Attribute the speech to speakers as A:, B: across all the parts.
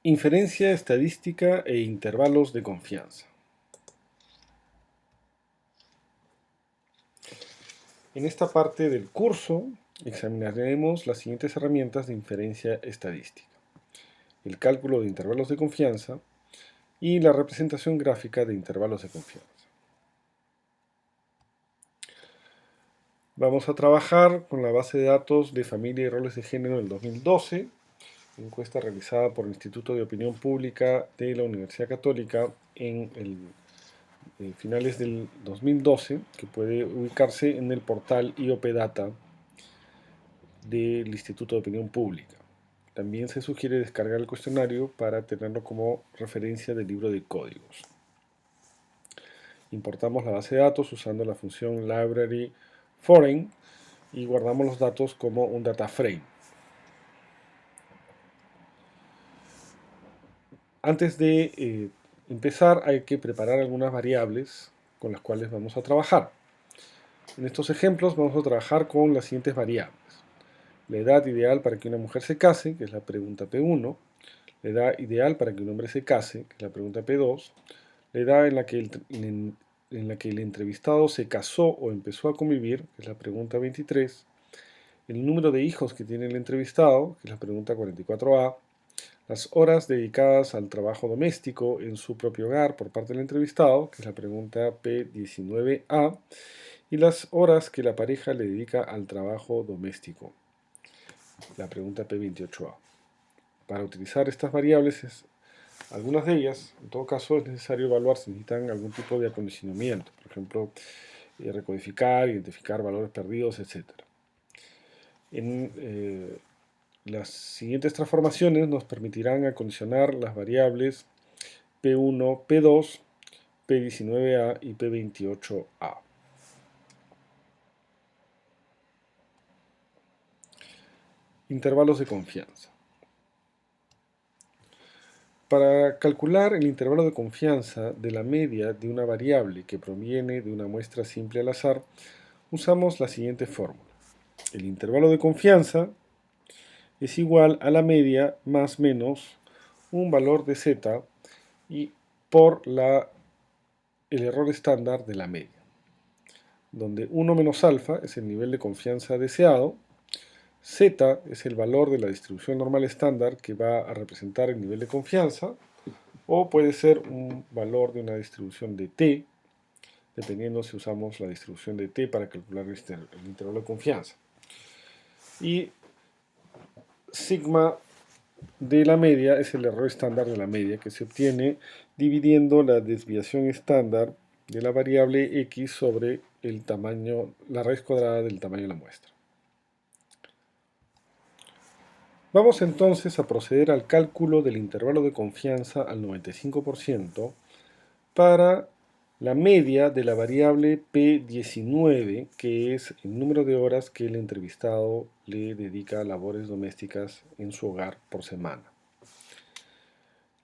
A: Inferencia estadística e intervalos de confianza. En esta parte del curso examinaremos las siguientes herramientas de inferencia estadística: el cálculo de intervalos de confianza y la representación gráfica de intervalos de confianza. Vamos a trabajar con la base de datos de familia y roles de género del 2012, encuesta realizada por el Instituto de Opinión Pública de la Universidad Católica en finales del 2012, que puede ubicarse en el portal IOP Data del Instituto de Opinión Pública. También se sugiere descargar el cuestionario para tenerlo como referencia del libro de códigos. Importamos la base de datos usando la función library foreign y guardamos los datos como un data frame. Antes de empezar hay que preparar algunas variables con las cuales vamos a trabajar. En estos ejemplos vamos a trabajar con las siguientes variables: la edad ideal para que una mujer se case, que es la pregunta P1, la edad ideal para que un hombre se case, que es la pregunta P2, la edad en la que el entrevistado se casó o empezó a convivir, que es la pregunta 23, el número de hijos que tiene el entrevistado, que es la pregunta 44A, las horas dedicadas al trabajo doméstico en su propio hogar por parte del entrevistado, que es la pregunta P19A, y las horas que la pareja le dedica al trabajo doméstico, la pregunta P28A. Para utilizar estas variables, algunas de ellas, en todo caso, es necesario evaluar si necesitan algún tipo de acondicionamiento, por ejemplo, recodificar, identificar valores perdidos, etc. Las siguientes transformaciones nos permitirán acondicionar las variables P1, P2, P19A y P28A. Intervalos de confianza. Para calcular el intervalo de confianza de la media de una variable que proviene de una muestra simple al azar, usamos la siguiente fórmula. El intervalo de confianza es igual a la media más menos un valor de z y por el error estándar de la media, donde 1 menos alfa es el nivel de confianza deseado, z es el valor de la distribución normal estándar que va a representar el nivel de confianza, o puede ser un valor de una distribución de t, dependiendo si usamos la distribución de t para calcular el intervalo de confianza. Y sigma de la media es el error estándar de la media, que se obtiene dividiendo la desviación estándar de la variable x sobre la raíz cuadrada del tamaño de la muestra. Vamos entonces a proceder al cálculo del intervalo de confianza al 95% para la media de la variable P19, que es el número de horas que el entrevistado le dedica a labores domésticas en su hogar por semana.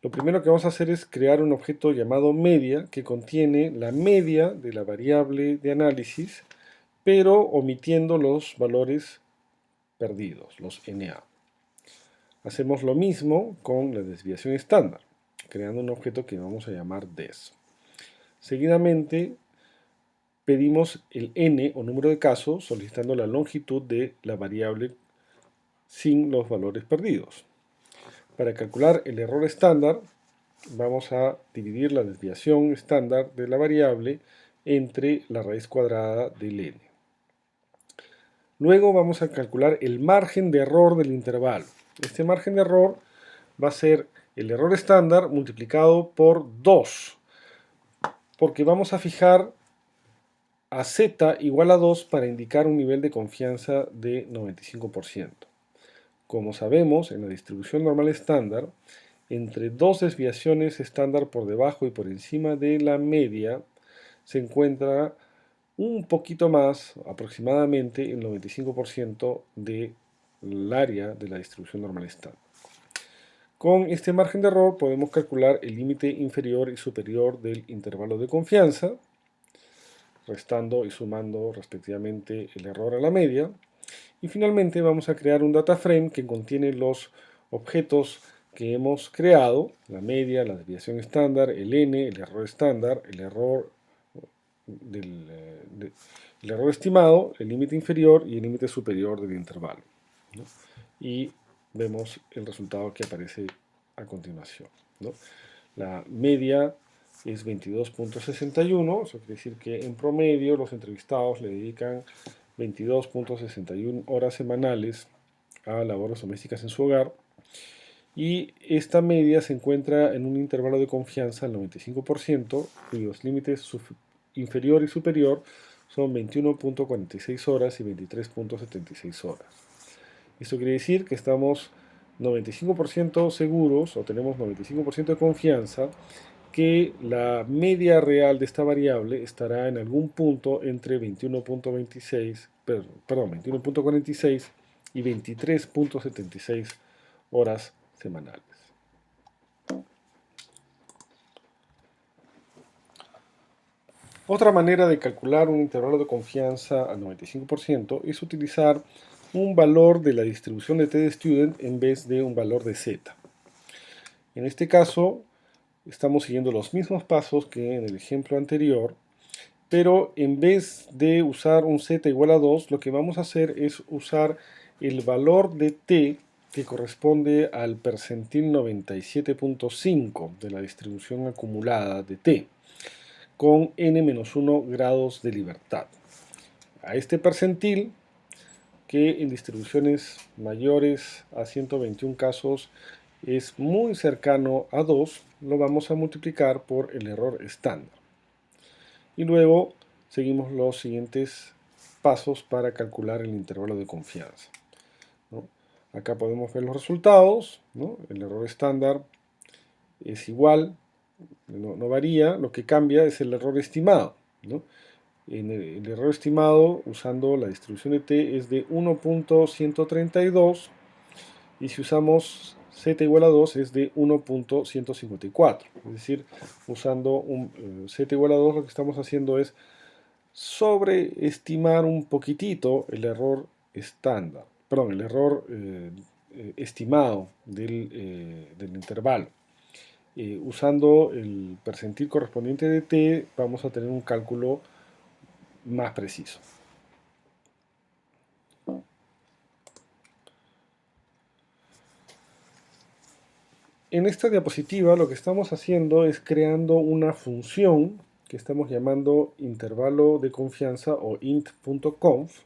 A: Lo primero que vamos a hacer es crear un objeto llamado media que contiene la media de la variable de análisis, pero omitiendo los valores perdidos, los NA. Hacemos lo mismo con la desviación estándar, creando un objeto que vamos a llamar des. Seguidamente, pedimos el n o número de casos solicitando la longitud de la variable sin los valores perdidos. Para calcular el error estándar, vamos a dividir la desviación estándar de la variable entre la raíz cuadrada del n. Luego vamos a calcular el margen de error del intervalo. Este margen de error va a ser el error estándar multiplicado por 2, porque vamos a fijar a z igual a 2 para indicar un nivel de confianza de 95%. Como sabemos, en la distribución normal estándar, entre dos desviaciones estándar por debajo y por encima de la media, se encuentra un poquito más, aproximadamente el 95% del área de la distribución normal estándar. Con este margen de error podemos calcular el límite inferior y superior del intervalo de confianza, restando y sumando respectivamente el error a la media. Y finalmente vamos a crear un data frame que contiene los objetos que hemos creado, la media, la desviación estándar, el n, el error estándar, el error estimado, el límite inferior y el límite superior del intervalo, ¿no? Y vemos el resultado que aparece a continuación, ¿no? La media es 22.61, eso quiere decir que en promedio los entrevistados le dedican 22.61 horas semanales a labores domésticas en su hogar, y esta media se encuentra en un intervalo de confianza al 95%, cuyos límites inferior y superior son 21.46 horas y 23.76 horas. Esto quiere decir que estamos 95% seguros, o tenemos 95% de confianza, que la media real de esta variable estará en algún punto entre 21.46 y 23.76 horas semanales. Otra manera de calcular un intervalo de confianza al 95% es utilizar un valor de la distribución de t de student en vez de un valor de z. En este caso, estamos siguiendo los mismos pasos que en el ejemplo anterior, pero en vez de usar un z igual a 2, lo que vamos a hacer es usar el valor de t que corresponde al percentil 97.5 de la distribución acumulada de t, con n-1 grados de libertad. A este percentil, que en distribuciones mayores a 121 casos es muy cercano a 2, lo vamos a multiplicar por el error estándar. Y luego seguimos los siguientes pasos para calcular el intervalo de confianza, ¿no? Acá podemos ver los resultados, ¿no? El error estándar es igual, no varía, lo que cambia es el error estimado, ¿no? El error estimado usando la distribución de t es de 1.132, y si usamos z igual a 2 es de 1.154. Es decir, usando un z igual a 2, lo que estamos haciendo es sobreestimar un poquitito el error estándar, perdón, el error estimado del intervalo. Usando el percentil correspondiente de t, vamos a tener un cálculo más preciso. En esta diapositiva lo que estamos haciendo es creando una función que estamos llamando intervalo de confianza o int.conf,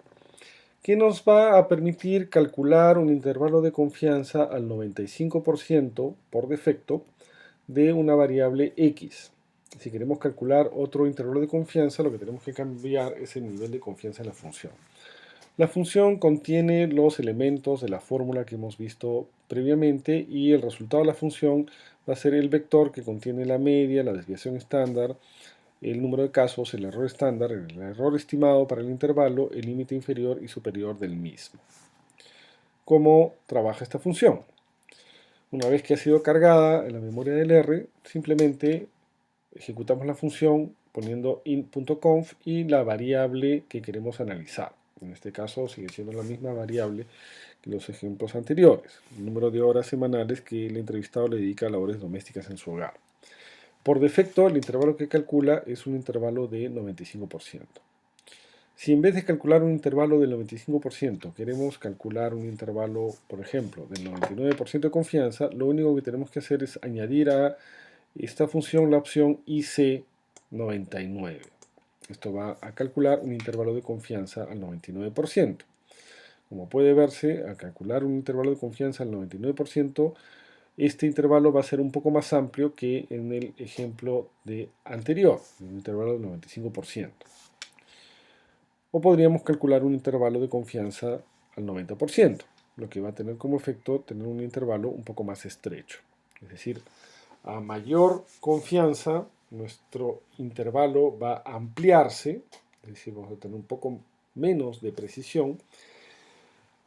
A: que nos va a permitir calcular un intervalo de confianza al 95% por defecto de una variable x. Si queremos calcular otro intervalo de confianza, lo que tenemos que cambiar es el nivel de confianza en la función. La función contiene los elementos de la fórmula que hemos visto previamente, y el resultado de la función va a ser el vector que contiene la media, la desviación estándar, el número de casos, el error estándar, el error estimado para el intervalo, el límite inferior y superior del mismo. ¿Cómo trabaja esta función? Una vez que ha sido cargada en la memoria del R, simplemente ejecutamos la función poniendo int.conf y la variable que queremos analizar. En este caso sigue siendo la misma variable que los ejemplos anteriores, el número de horas semanales que el entrevistado le dedica a labores domésticas en su hogar. Por defecto, el intervalo que calcula es un intervalo de 95%. Si en vez de calcular un intervalo del 95% queremos calcular un intervalo, por ejemplo, del 99% de confianza, lo único que tenemos que hacer es añadir a esta función la opción IC99. Esto va a calcular un intervalo de confianza al 99%. Como puede verse, al calcular un intervalo de confianza al 99%, este intervalo va a ser un poco más amplio que en el ejemplo anterior, un intervalo del 95%. O podríamos calcular un intervalo de confianza al 90%, lo que va a tener como efecto tener un intervalo un poco más estrecho. Es decir, a mayor confianza, nuestro intervalo va a ampliarse, es decir, vamos a tener un poco menos de precisión.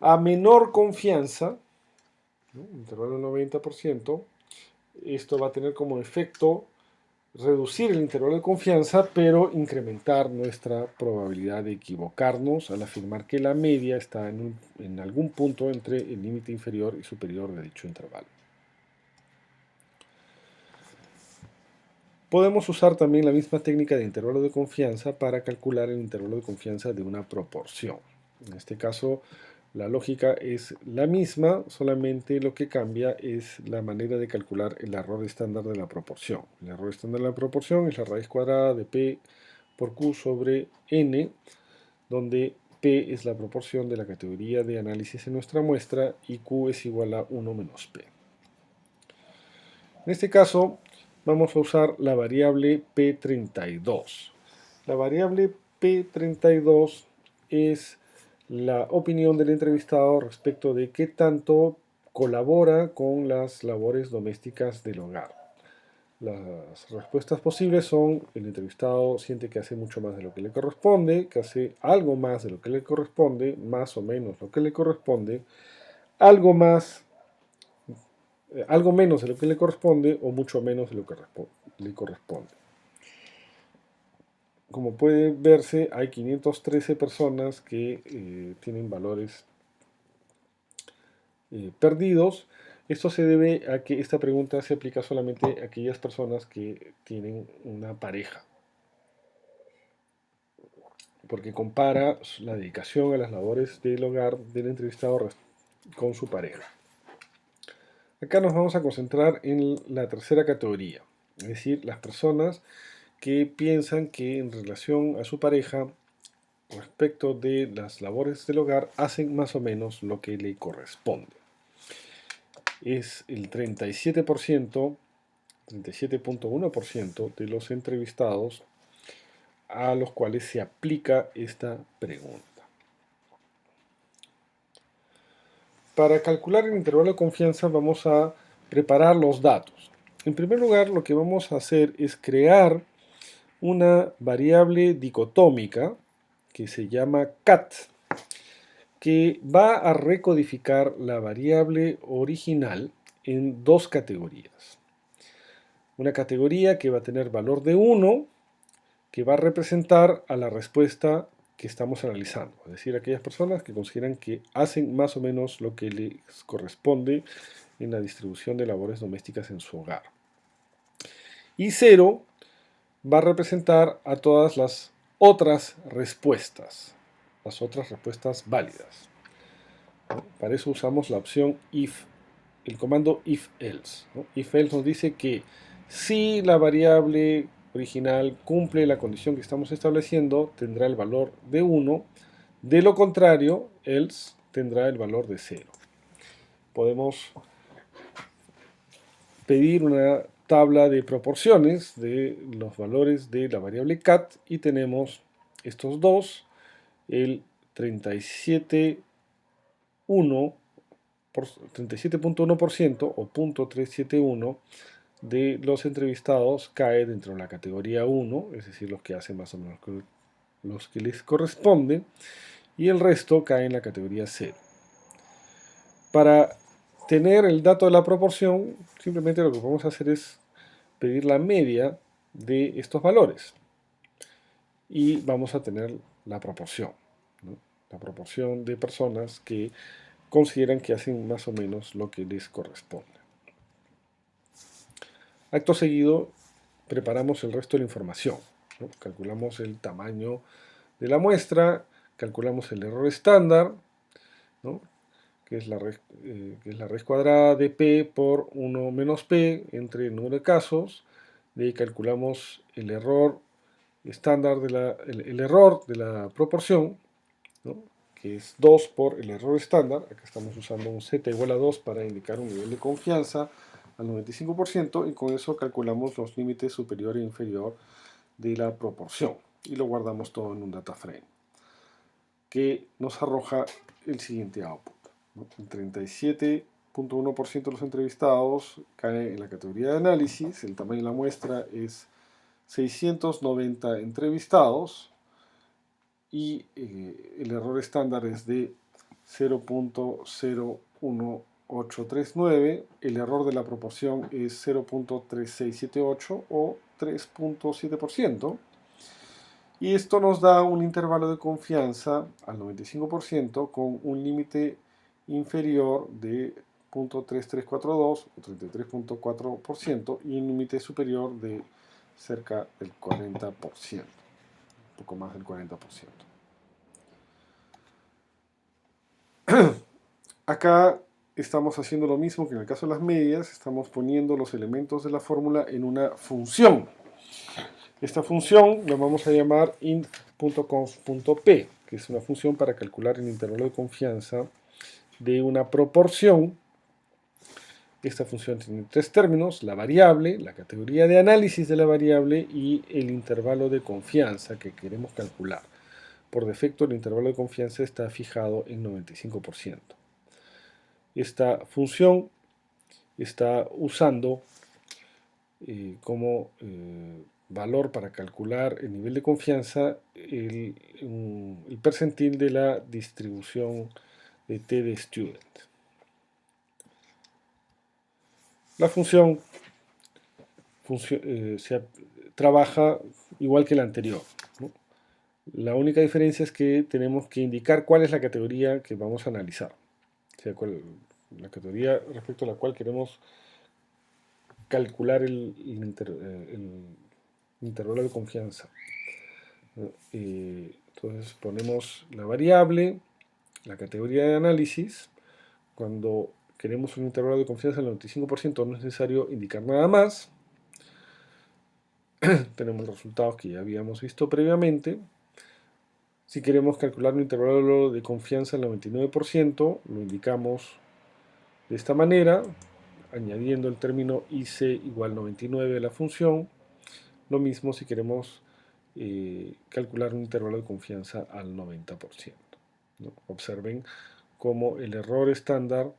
A: A menor confianza, ¿no? Intervalo del 90%, esto va a tener como efecto reducir el intervalo de confianza, pero incrementar nuestra probabilidad de equivocarnos al afirmar que la media está en algún punto entre el límite inferior y superior de dicho intervalo. Podemos usar también la misma técnica de intervalo de confianza para calcular el intervalo de confianza de una proporción. En este caso, la lógica es la misma, solamente lo que cambia es la manera de calcular el error estándar de la proporción. El error estándar de la proporción es la raíz cuadrada de P por Q sobre N, donde P es la proporción de la categoría de análisis en nuestra muestra y Q es igual a 1 menos P. En este caso, vamos a usar la variable P32. La variable P32 es la opinión del entrevistado respecto de qué tanto colabora con las labores domésticas del hogar. Las respuestas posibles son: el entrevistado siente que hace mucho más de lo que le corresponde, que hace algo más de lo que le corresponde, más o menos lo que le corresponde, algo más, algo menos de lo que le corresponde o mucho menos de lo que le corresponde. Como puede verse, hay 513 personas que tienen valores perdidos. Esto se debe a que esta pregunta se aplica solamente a aquellas personas que tienen una pareja, porque compara la dedicación a las labores del hogar del entrevistado con su pareja. Acá nos vamos a concentrar en la tercera categoría, es decir, las personas que piensan que en relación a su pareja, respecto de las labores del hogar, hacen más o menos lo que le corresponde. Es el 37.1% de los entrevistados a los cuales se aplica esta pregunta. Para calcular el intervalo de confianza vamos a preparar los datos. En primer lugar, lo que vamos a hacer es crear una variable dicotómica que se llama cat, que va a recodificar la variable original en dos categorías. Una categoría que va a tener valor de 1, que va a representar a la respuesta que estamos analizando, es decir, aquellas personas que consideran que hacen más o menos lo que les corresponde en la distribución de labores domésticas en su hogar. Y 0 va a representar a todas las otras respuestas válidas. Para eso usamos la opción if, el comando if-else. If-else nos dice que si la variable original cumple la condición que estamos estableciendo, tendrá el valor de 1. De lo contrario, else tendrá el valor de 0. Podemos pedir una tabla de proporciones de los valores de la variable cat y tenemos estos dos, el 37.1% o 0.371 de los entrevistados cae dentro de la categoría 1, es decir, los que hacen más o menos los que les corresponde, y el resto cae en la categoría 0. Para tener el dato de la proporción, simplemente lo que podemos hacer es pedir la media de estos valores y vamos a tener la proporción, ¿no? La proporción de personas que consideran que hacen más o menos lo que les corresponde. Acto seguido, preparamos el resto de la información, ¿no? Calculamos el tamaño de la muestra, calculamos el error estándar, ¿no? que es la raíz cuadrada de P por 1 menos P entre el número de casos. De ahí calculamos el error estándar el error de la proporción, ¿no? que es 2 por el error estándar. Acá estamos usando un z igual a 2 para indicar un nivel de confianza al 95%, y con eso calculamos los límites superior e inferior de la proporción y lo guardamos todo en un data frame que nos arroja el siguiente output, ¿no? El 37.1% de los entrevistados cae en la categoría de análisis, el tamaño de la muestra es 690 entrevistados y el error estándar es de 0.01839, el error de la proporción es 0.3678 o 3.7%, y esto nos da un intervalo de confianza al 95% con un límite inferior de 0.3342 o 33.4% y un límite superior de cerca del 40%, un poco más del 40%. Acá estamos haciendo lo mismo que en el caso de las medias, estamos poniendo los elementos de la fórmula en una función. Esta función la vamos a llamar int.const.p, que es una función para calcular el intervalo de confianza de una proporción. Esta función tiene tres términos: la variable, la categoría de análisis de la variable y el intervalo de confianza que queremos calcular. Por defecto, el intervalo de confianza está fijado en 95%. Esta función está usando como valor para calcular el nivel de confianza el percentil de la distribución de T de student. La función trabaja igual que la anterior, ¿no? La única diferencia es que tenemos que indicar cuál es la categoría que vamos a analizar, o sea, la categoría respecto a la cual queremos calcular el intervalo de confianza. Entonces ponemos la variable, la categoría de análisis. Cuando queremos un intervalo de confianza del 95%, no es necesario indicar nada más. Tenemos los resultados que ya habíamos visto previamente. Si queremos calcular un intervalo de confianza del 99%, lo indicamos de esta manera, añadiendo el término IC igual 99 a la función. Lo mismo si queremos calcular un intervalo de confianza al 90%, ¿no? Observen cómo el error estándar,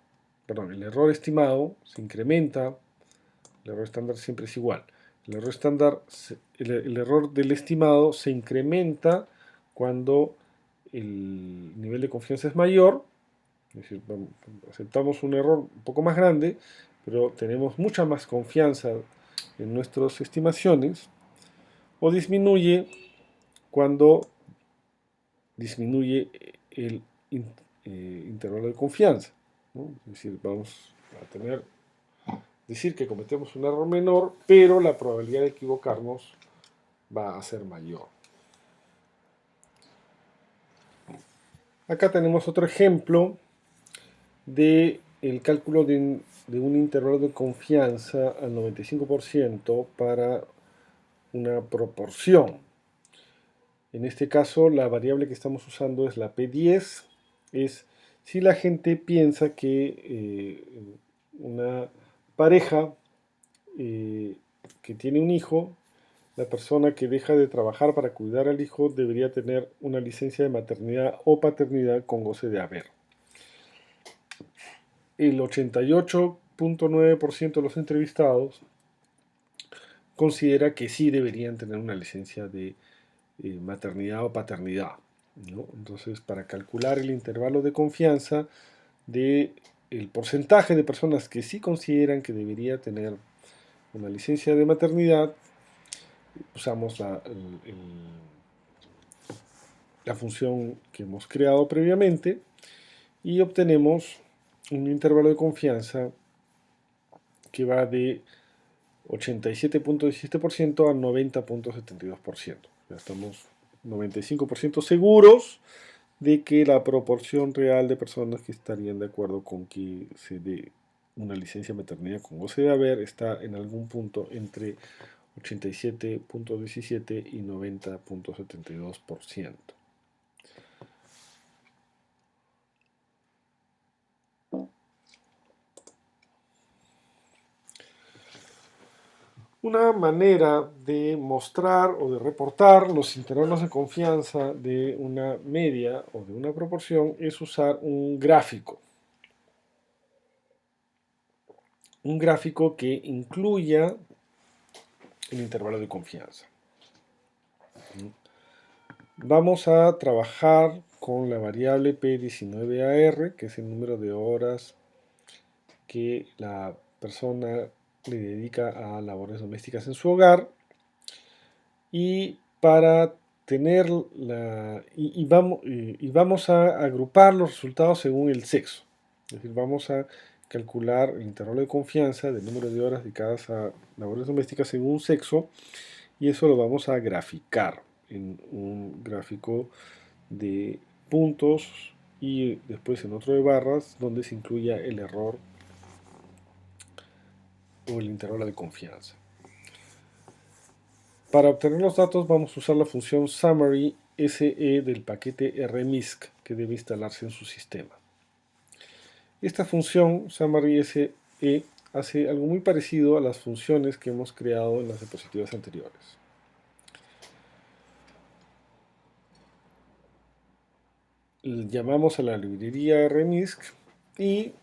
A: perdón, el error estimado se incrementa. El error estándar siempre es igual. El error estándar, el error del estimado se incrementa cuando el nivel de confianza es mayor. Es decir, aceptamos un error un poco más grande, pero tenemos mucha más confianza en nuestras estimaciones. O disminuye cuando disminuye el intervalo de confianza, ¿no? Es decir, vamos a decir que cometemos un error menor, pero la probabilidad de equivocarnos va a ser mayor. Acá tenemos otro ejemplo de el cálculo de un intervalo de confianza al 95% para una proporción. En este caso, la variable que estamos usando es la P10. Es si la gente piensa que una pareja que tiene un hijo, la persona que deja de trabajar para cuidar al hijo debería tener una licencia de maternidad o paternidad con goce de haber. El 88.9% de los entrevistados considera que sí deberían tener una licencia de maternidad o paternidad, ¿no? Entonces, para calcular el intervalo de confianza del porcentaje de personas que sí consideran que debería tener una licencia de maternidad, usamos la función que hemos creado previamente y obtenemos un intervalo de confianza que va de 87.17% a 90.72%. Ya estamos 95% seguros de que la proporción real de personas que estarían de acuerdo con que se dé una licencia de maternidad con goce de haber está en algún punto entre 87.17 y 90.72%. Una manera de mostrar o de reportar los intervalos de confianza de una media o de una proporción es usar un gráfico. Un gráfico que incluya el intervalo de confianza. Vamos a trabajar con la variable P19AR, que es el número de horas que la persona le dedica a labores domésticas en su hogar, y para tener vamos a agrupar los resultados según el sexo. Es decir, vamos a calcular el intervalo de confianza del número de horas dedicadas a labores domésticas según sexo, y eso lo vamos a graficar en un gráfico de puntos y después en otro de barras donde se incluya el error o el intervalo de confianza. Para obtener los datos vamos a usar la función summary SE del paquete rmisc que debe instalarse en su sistema. Esta función summary SE hace algo muy parecido a las funciones que hemos creado en las diapositivas anteriores. Llamamos a la librería rmisc y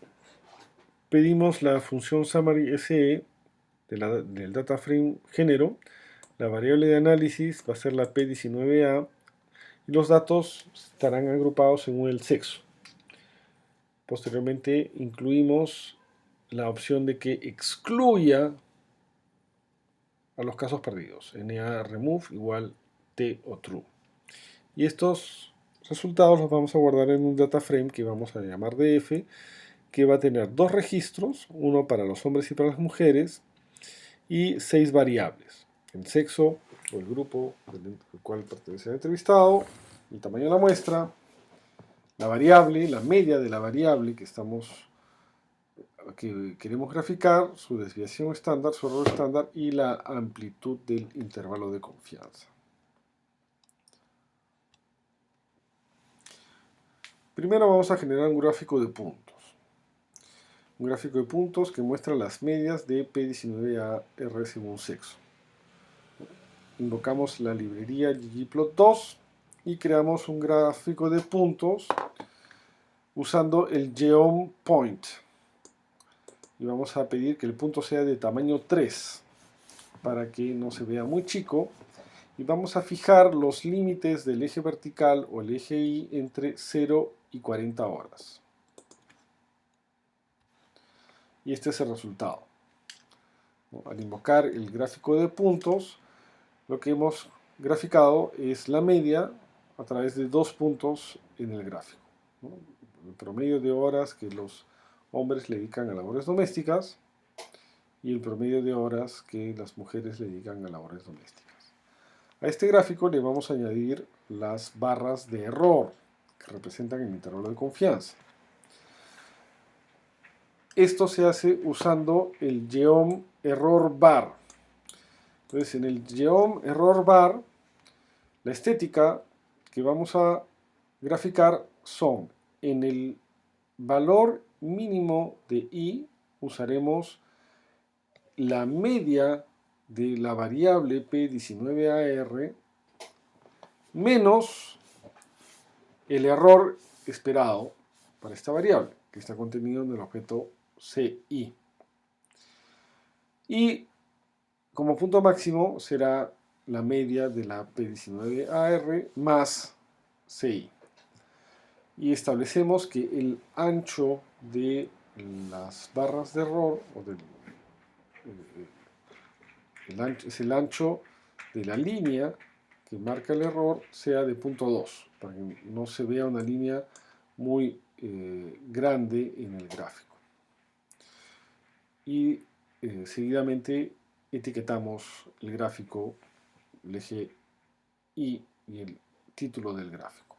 A: pedimos la función summary SE del data frame género. La variable de análisis va a ser la P19A y los datos estarán agrupados según el sexo. Posteriormente incluimos la opción de que excluya a los casos perdidos, NA remove igual T o true. Y estos resultados los vamos a guardar en un data frame que vamos a llamar DF, que va a tener dos registros, uno para los hombres y para las mujeres, y 6 variables: el sexo o el grupo al cual pertenece el entrevistado, el tamaño de la muestra, la variable, la media de la variable que queremos graficar, su desviación estándar, su error estándar y la amplitud del intervalo de confianza. Primero vamos a generar un gráfico de puntos. Un gráfico de puntos que muestra las medias de P19AR según sexo. Invocamos la librería ggplot2 y creamos un gráfico de puntos usando el geom_point. Y vamos a pedir que el punto sea de tamaño 3 para que no se vea muy chico. Y vamos a fijar los límites del eje vertical o el eje Y entre 0 y 40 horas. Y este es el resultado. Al invocar el gráfico de puntos, lo que hemos graficado es la media a través de 2 puntos en el gráfico. El promedio de horas que los hombres le dedican a labores domésticas y el promedio de horas que las mujeres le dedican a labores domésticas. A este gráfico le vamos a añadir las barras de error que representan el intervalo de confianza. Esto se hace usando el geom error bar. Entonces, en el geom error bar, la estética que vamos a graficar son: en el valor mínimo de I usaremos la media de la variable P19AR menos el error esperado para esta variable, que está contenido en el objeto CI. Y como punto máximo será la media de la P19AR más CI. Y establecemos que el ancho de las barras de error, es el ancho de la línea que marca el error, sea de 0.2, para que no se vea una línea muy grande en el gráfico. Y seguidamente etiquetamos el gráfico, el eje Y y el título del gráfico.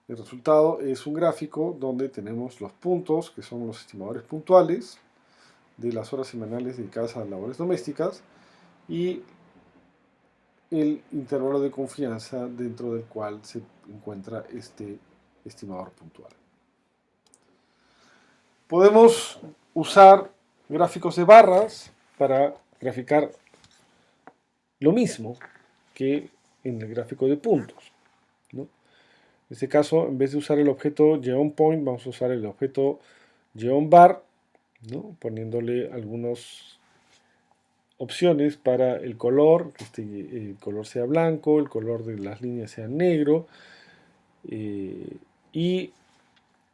A: El resultado es un gráfico donde tenemos los puntos, que son los estimadores puntuales de las horas semanales dedicadas a labores domésticas, y el intervalo de confianza dentro del cual se encuentra este estimador puntual. Podemos usar gráficos de barras para graficar lo mismo que en el gráfico de puntos, ¿no? En este caso, en vez de usar el objeto geom_point, vamos a usar el objeto geom_bar, ¿no? Poniéndole algunas opciones para el color, que el color sea blanco, el color de las líneas sea negro, y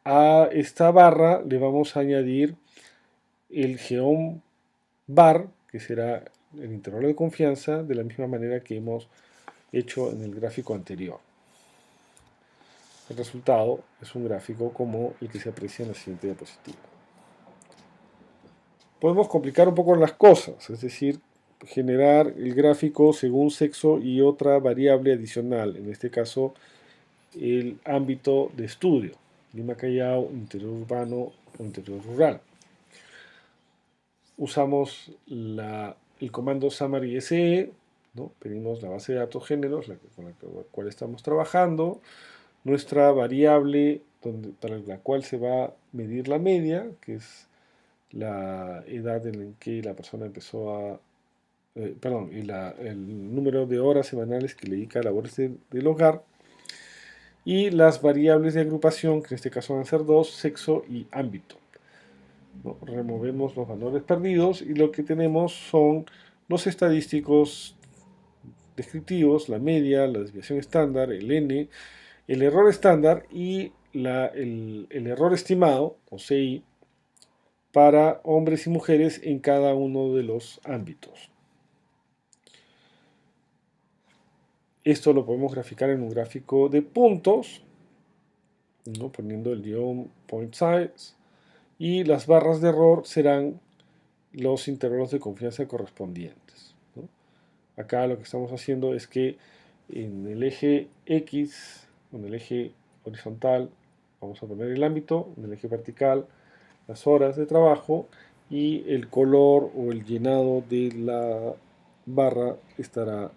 A: a esta barra le vamos a añadir el geom_bar, que será el intervalo de confianza, de la misma manera que hemos hecho en el gráfico anterior. El resultado es un gráfico como el que se aprecia en la siguiente diapositiva. Podemos complicar un poco las cosas, es decir, generar el gráfico según sexo y otra variable adicional, en este caso el ámbito de estudio, Lima Callao, interior urbano o interior rural. Usamos el comando summary SE, ¿no? Pedimos la base de datos géneros con la cual estamos trabajando, nuestra variable para la cual se va a medir la media, que es la edad en que la persona empezó a, perdón, el número de horas semanales que le dedica a labores del hogar, y las variables de agrupación, que en este caso van a ser dos, sexo y ámbito. ¿No? Removemos los valores perdidos y lo que tenemos son los estadísticos descriptivos, la media, la desviación estándar, el n, el error estándar y el error estimado, o CI, para hombres y mujeres en cada uno de los ámbitos. Esto lo podemos graficar en un gráfico de puntos, ¿no? Poniendo el guión point size, y las barras de error serán los intervalos de confianza correspondientes, ¿no? Acá lo que estamos haciendo es que en el eje X, en el eje horizontal, vamos a poner el ámbito, en el eje vertical, las horas de trabajo, y el color o el llenado de la barra estará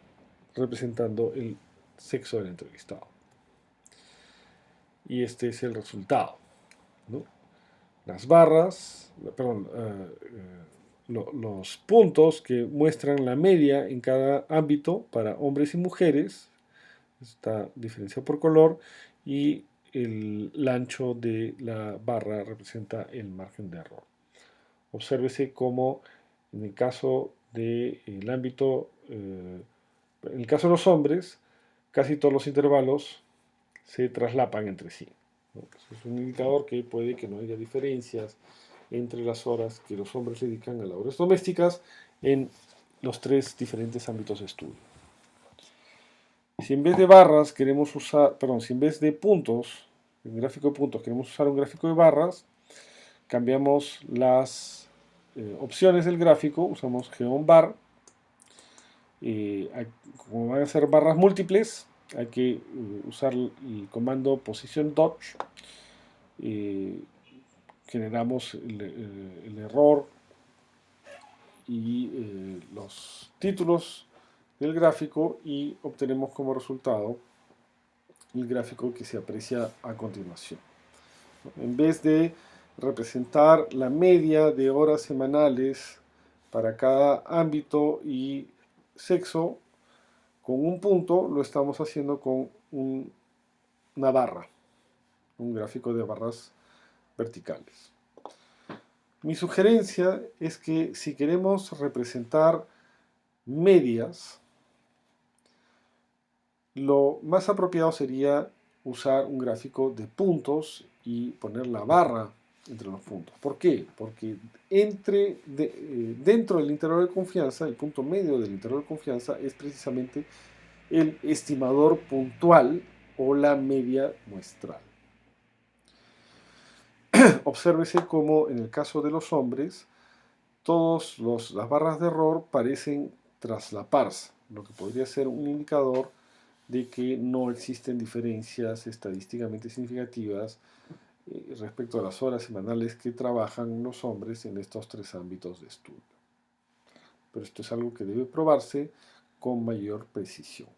A: representando el sexo del entrevistado. Y este es el resultado, ¿no? Las barras, perdón, los puntos que muestran la media en cada ámbito para hombres y mujeres, está diferenciado por color, y el ancho de la barra representa el margen de error. Obsérvese cómo en el caso del ámbito, en el caso de los hombres, casi todos los intervalos se traslapan entre sí, ¿no? Es un indicador que puede que no haya diferencias entre las horas que los hombres dedican a labores domésticas en los tres diferentes ámbitos de estudio. Si en vez de barras queremos usar, perdón, si en vez de puntos, un gráfico de puntos, queremos usar un gráfico de barras, cambiamos las opciones del gráfico, usamos geonbar. Como van a ser barras múltiples, hay que usar el comando position dodge. Generamos el error y los títulos del gráfico y obtenemos como resultado el gráfico que se aprecia a continuación. En vez de representar la media de horas semanales para cada ámbito y sexo con un punto, lo estamos haciendo con una barra, un gráfico de barras verticales. Mi sugerencia es que si queremos representar medias, lo más apropiado sería usar un gráfico de puntos y poner la barra entre los puntos. ¿Por qué? Porque dentro del intervalo de confianza, el punto medio del intervalo de confianza es precisamente el estimador puntual o la media muestral. Obsérvese cómo en el caso de los hombres, todas las barras de error parecen traslaparse, lo que podría ser un indicador de que no existen diferencias estadísticamente significativas respecto a las horas semanales que trabajan los hombres en estos tres ámbitos de estudio. Pero esto es algo que debe probarse con mayor precisión.